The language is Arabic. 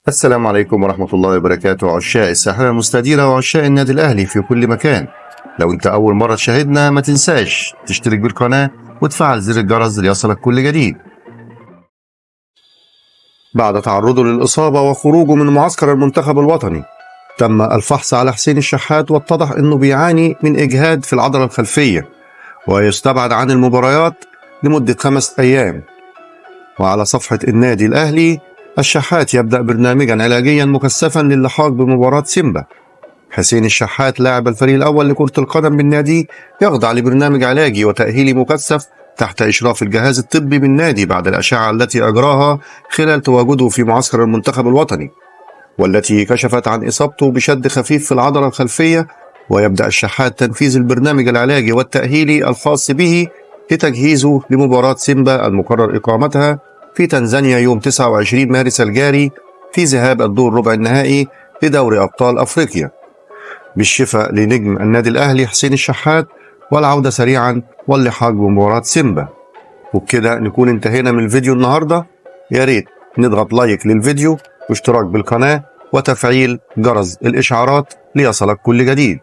السلام عليكم ورحمة الله وبركاته، عشاق الساحرة المستديرة وعشاق النادي الأهلي في كل مكان. لو أنت أول مرة تشاهدنا ما تنساش تشترك بالقناة وتفعل زر الجرس ليصلك كل جديد. بعد تعرضه للإصابة وخروجه من معسكر المنتخب الوطني، تم الفحص على حسين الشحات واتضح أنه بيعاني من إجهاد في العضلة الخلفية ويستبعد عن المباريات لمدة 5 أيام. وعلى صفحة النادي الأهلي، الشحات يبدأ برنامجا علاجيا مكثفا للحاق بمباراة سيمبا. حسين الشحات لاعب الفريق الأول لكرة القدم بالنادي يخضع لبرنامج علاجي وتأهيلي مكثف تحت إشراف الجهاز الطبي بالنادي بعد الأشعة التي أجراها خلال تواجده في معسكر المنتخب الوطني، والتي كشفت عن إصابته بشد خفيف في العضلة الخلفية. ويبدأ الشحات تنفيذ البرنامج العلاجي والتأهيلي الخاص به لتجهيزه لمباراة سيمبا المقرر إقامتها في تنزانيا يوم 29 مارس الجاري في ذهاب الدور ربع النهائي لدوري أبطال أفريقيا، بالشفاء لنجم النادي الأهلي حسين الشحات والعودة سريعا واللحاق بمباراة سيمبا. وبكده نكون انتهينا من الفيديو النهاردة. يا ريت نضغط لايك للفيديو واشتراك بالقناة وتفعيل جرس الإشعارات ليصلك كل جديد.